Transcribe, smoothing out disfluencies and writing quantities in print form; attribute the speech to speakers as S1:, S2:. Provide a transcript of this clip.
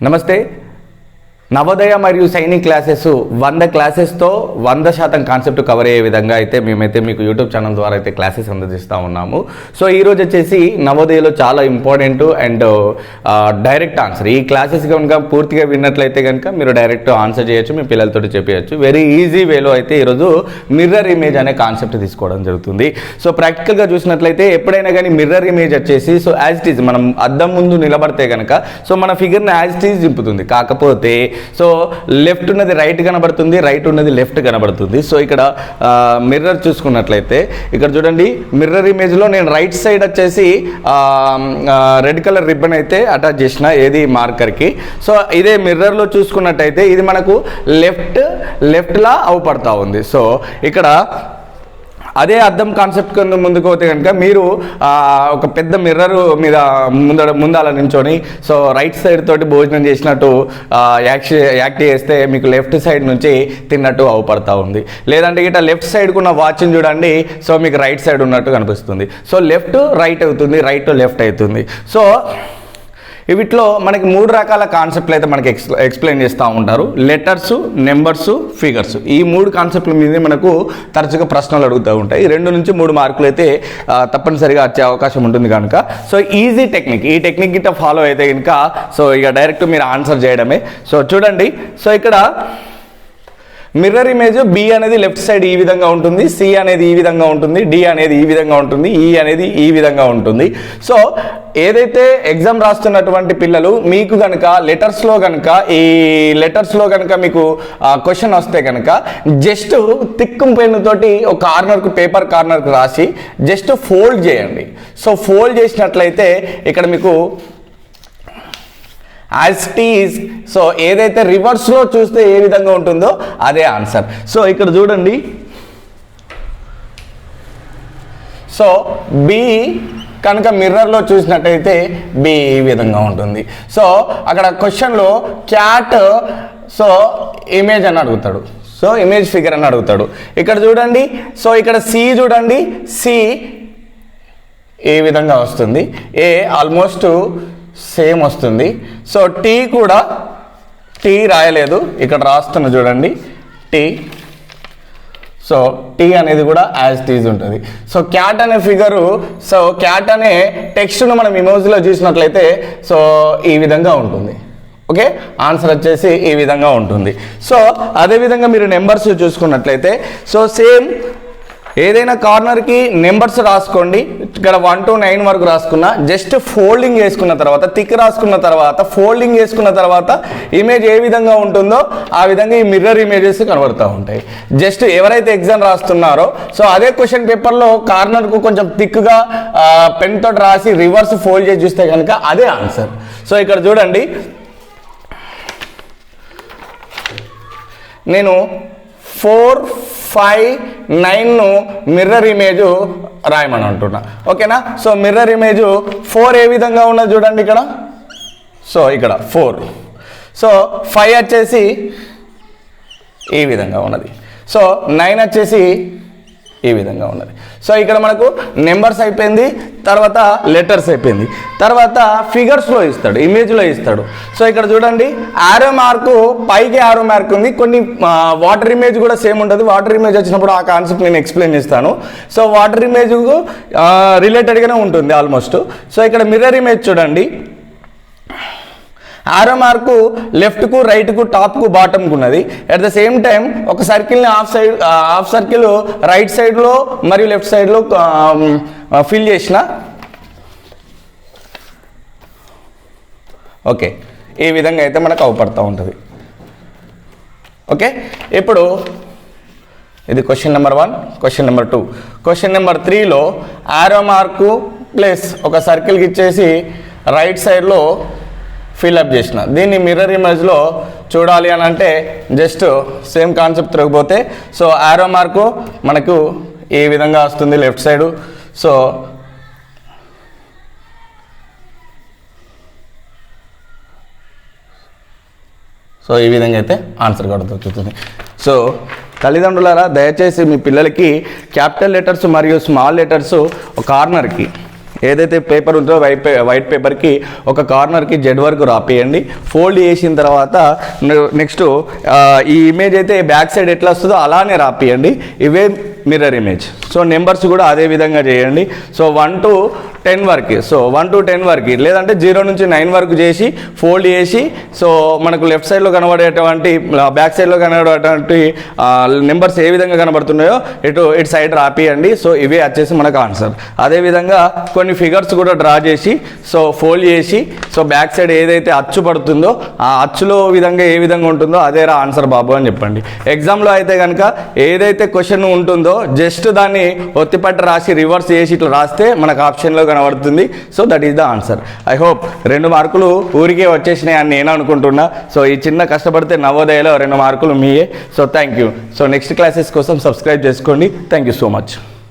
S1: నమస్తే. నవోదయ మరియు Sainik classes 100 క్లాసెస్తో 100% concept cover అయ్యే విధంగా అయితే మేమైతే మీకు యూట్యూబ్ ఛానల్ ద్వారా అయితే క్లాసెస్ అందజేస్తూ ఉన్నాము. సో ఈరోజు వచ్చేసి నవోదయలో చాలా ఇంపార్టెంట్ అండ్ డైరెక్ట్ ఆన్సర్. ఈ క్లాసెస్ కనుక పూర్తిగా విన్నట్లయితే కనుక మీరు డైరెక్ట్ ఆన్సర్ చేయొచ్చు, మీ పిల్లలతో చెప్పేయచ్చు. వెరీ ఈజీ వేలో అయితే ఈరోజు మిర్రర్ ఇమేజ్ అనే కాన్సెప్ట్ తీసుకోవడం జరుగుతుంది. సో ప్రాక్టికల్గా చూసినట్లయితే ఎప్పుడైనా కానీ మిర్రర్ ఇమేజ్ వచ్చేసి సో యాజ్ ఇట్ ఈజ్ మనం అద్దం ముందు నిలబడితే కనుక సో మన ఫిగర్ని యాజ్ ఇట్ ఈజ్ దింపుతుంది. కాకపోతే సో లెఫ్ట్ ఉన్నది రైట్ కనబడుతుంది, రైట్ ఉన్నది లెఫ్ట్ కనబడుతుంది. సో ఇక్కడ మిర్రర్ చూసుకున్నట్లయితే ఇక్కడ చూడండి, మిర్రర్ ఇమేజ్లో నేను రైట్ సైడ్ వచ్చేసి రెడ్ కలర్ రిబ్బన్ అయితే అటాచ్ చేసిన ఏది మార్కర్కి. సో ఇదే మిర్రర్లో చూసుకున్నట్టయితే ఇది మనకు లెఫ్ట్లా అవుపడతా ఉంది. సో ఇక్కడ అదే అద్దం కాన్సెప్ట్ కింద ముందుకు పోతే కనుక మీరు ఒక పెద్ద మిర్రర్ మీద ముందాల నించొని సో రైట్ సైడ్ తోటి భోజనం చేసినట్టు యాక్ట్ చేస్తే మీకు లెఫ్ట్ సైడ్ నుంచి తిన్నట్టు అవుపడతా ఉంది. లేదంటే ఇట్లా లెఫ్ట్ సైడ్కు ఉన్న వాచ్ని చూడండి, సో మీకు రైట్ సైడ్ ఉన్నట్టు కనిపిస్తుంది. సో లెఫ్ట్ రైట్ అవుతుంది, రైట్ లెఫ్ట్ అవుతుంది. సో వీటిలో మనకి 3 రకాల కాన్సెప్ట్లు అయితే మనకి ఎక్స్ప్లెయిన్ చేస్తూ ఉంటారు. Letters, numbers, figures. ఈ 3 కాన్సెప్ట్ల మీదే మనకు తరచుగా ప్రశ్నలు అడుగుతూ ఉంటాయి. 2 నుంచి 3 మార్కులు అయితే తప్పనిసరిగా వచ్చే అవకాశం ఉంటుంది కనుక సో ఈజీ టెక్నిక్, ఈ టెక్నిక్ గిట్ట ఫాలో అయితే కనుక సో ఇక డైరెక్ట్ మీరు ఆన్సర్ చేయడమే. సో చూడండి, సో ఇక్కడ మిర్రర్ ఇమేజ్ బి అనేది లెఫ్ట్ సైడ్ ఈ విధంగా ఉంటుంది, సి అనేది ఈ విధంగా ఉంటుంది, డి అనేది ఈ విధంగా ఉంటుంది, ఈ అనేది ఈ విధంగా ఉంటుంది. సో ఏదైతే ఎగ్జామ్ రాస్తున్నటువంటి పిల్లలు మీకు కనుక లెటర్స్లో కనుక మీకు క్వశ్చన్ వస్తే కనుక జస్ట్ థిక్ పెన్ను తోటి ఒక కార్నర్కు పేపర్ కార్నర్కు రాసి జస్ట్ ఫోల్డ్ చేయండి. సో ఫోల్డ్ చేసినట్లయితే ఇక్కడ మీకు యాజ్ ఇట్ ఈజ్ సో ఏదైతే రివర్స్లో చూస్తే ఏ విధంగా ఉంటుందో అదే ఆన్సర్. సో ఇక్కడ చూడండి, సో బి కనుక మిర్రర్లో చూసినట్టయితే బి ఈ విధంగా ఉంటుంది. సో అక్కడ క్వశ్చన్లో క్యాట్ సో ఇమేజ్ అని అడుగుతాడు, సో ఇమేజ్ ఫిగర్ అని అడుగుతాడు. ఇక్కడ చూడండి, సో ఇక్కడ సి చూడండి, సి ఏ విధంగా వస్తుంది, ఏ ఆల్మోస్ట్ సేమ్ వస్తుంది. సో టీ కూడా టీ రాయలేదు, ఇక్కడ రాస్తున్నా చూడండి టీ. సో టీ అనేది కూడా యాజ్ టీజ్ ఉంటుంది. సో క్యాట్ అనే ఫిగరు, సో క్యాట్ అనే టెక్స్ట్ను మనం ఇమోజీలో చూసినట్లయితే సో ఈ విధంగా ఉంటుంది. ఓకే, ఆన్సర్ వచ్చేసి ఈ విధంగా ఉంటుంది. సో అదేవిధంగా మీరు నెంబర్స్ చూసుకున్నట్లయితే సో సేమ్ ఏదైనా కార్నర్కి నెంబర్స్ రాసుకోండి. ఇక్కడ 1 to 9 వరకు రాసుకున్నా జస్ట్ ఫోల్డింగ్ చేసుకున్న తర్వాత టిక్ రాసుకున్న తర్వాత ఫోల్డింగ్ చేసుకున్న తర్వాత ఇమేజ్ ఏ విధంగా ఉంటుందో ఆ విధంగా ఈ మిర్రర్ ఇమేజెస్ కనబడుతూ ఉంటాయి. జస్ట్ ఎవరైతే ఎగ్జామ్ రాస్తున్నారో సో అదే క్వశ్చన్ పేపర్లో కార్నర్కు కొంచెం థిక్గా పెన్ తోటి రాసి రివర్స్ ఫోల్డ్ చేసి చూస్తే కనుక అదే ఆన్సర్. సో ఇక్కడ చూడండి, నేను 4, 5, 9ను మిర్రర్ ఇమేజ్ రాయమని అంటున్నా. ఓకేనా? సో మిర్రర్ ఇమేజ్ 4 ఏ విధంగా ఉన్నది చూడండి ఇక్కడ. సో ఇక్కడ 4. సో 5 వచ్చేసి ఈ విధంగా ఉన్నది. సో 9 వచ్చేసి ఈ విధంగా ఉన్నది. సో ఇక్కడ మనకు నెంబర్స్ అయిపోయింది, తర్వాత లెటర్స్ అయిపోయింది, తర్వాత ఫిగర్స్లో ఇస్తాడు, ఇమేజ్లో ఇస్తాడు. సో ఇక్కడ చూడండి, ఆరో మార్కు పైకి ఆరో మార్క్ ఉంది. కొన్ని వాటర్ ఇమేజ్ కూడా సేమ్ ఉంటుంది. వాటర్ ఇమేజ్ వచ్చినప్పుడు ఆ కాన్సెప్ట్ నేను ఎక్స్ప్లెయిన్ చేస్తాను. సో వాటర్ ఇమేజ్కు రిలేటెడ్గానే ఉంటుంది ఆల్మోస్ట్. సో ఇక్కడ మిర్రర్ ఇమేజ్ చూడండి, ఆరో మార్కు లెఫ్ట్కు, రైట్కు, టాప్కు, బాటమ్కు ఉన్నది. అట్ ద సేమ్ టైం ఒక సర్కిల్ని హాఫ్ సర్కిల్ రైట్ సైడ్లో మరియు లెఫ్ట్ సైడ్లో ఫిల్ చేసిన. ఓకే, ఈ విధంగా అయితే మనకు అవపడుతూ ఉంటుంది. ఓకే, ఇప్పుడు ఇది question number 1. Question number 2. Question number 3లో ఆరో మార్కు ప్లస్ ఒక సర్కిల్కి ఇచ్చేసి రైట్ సైడ్లో ఫిల్అప్ చేసిన. దీన్ని మిర్రర్ ఇమేజ్లో చూడాలి అని అంటే జస్ట్ సేమ్ కాన్సెప్ట్ తిరగపోతే సో ఆరో మార్కు మనకు ఏ విధంగా వస్తుంది లెఫ్ట్ సైడు. సో ఈ విధంగా అయితే ఆన్సర్ కూడా దొరుకుతుంది. సో తల్లిదండ్రులారా, దయచేసి మీ పిల్లలకి క్యాపిటల్ లెటర్స్ మరియు స్మాల్ లెటర్స్ ఒక కార్నర్కి ఏదైతే పేపర్ ఉందో వైట్ పేపర్కి ఒక కార్నర్కి జెడ్ వరకు రాపియండి. ఫోల్డ్ చేసిన తర్వాత నెక్స్ట్ ఈ ఇమేజ్ అయితే బ్యాక్ సైడ్ ఎట్లా వస్తుందో అలానే రాపియండి. ఇవే మిర్రర్ ఇమేజ్. సో నెంబర్స్ కూడా అదే విధంగా చేయండి. సో 1 to 10 వరకు, సో 1 to 10 వరకు, లేదంటే 0 నుంచి 9 వరకు చేసి ఫోల్డ్ చేసి సో మనకు లెఫ్ట్ సైడ్లో కనబడేటువంటి బ్యాక్ సైడ్లో కనబడేటువంటి నెంబర్స్ ఏ విధంగా కనబడుతున్నాయో ఇటు సైడ్ రాపియండి. సో ఇవే వచ్చేసి మనకు ఆన్సర్. అదేవిధంగా కొన్ని ఫిగర్స్ కూడా డ్రా చేసి సో ఫోల్డ్ చేసి సో బ్యాక్ సైడ్ ఏదైతే అచ్చు పడుతుందో ఆ అచ్చులో విధంగా ఏ విధంగా ఉంటుందో అదే ఆన్సర్ బాబు అని చెప్పండి. ఎగ్జామ్లో అయితే కనుక ఏదైతే క్వశ్చన్ ఉంటుందో జస్ట్ దాన్ని ఒత్తిపట్టి రాసి రివర్స్ చేసి ఇట్లా రాస్తే మనకు ఆప్షన్లో కనబడుతుంది. So that is the answer. I hope 2 మార్కులు ఊరికే వచ్చేసినాయి అని నేను అనుకుంటున్నా. సో ఈ చిన్న కష్టపడితే నవోదయలో 2 మార్కులు మీయే. So thank you. So next classes కోసం సబ్స్క్రైబ్ చేసుకోండి. Thank you so much.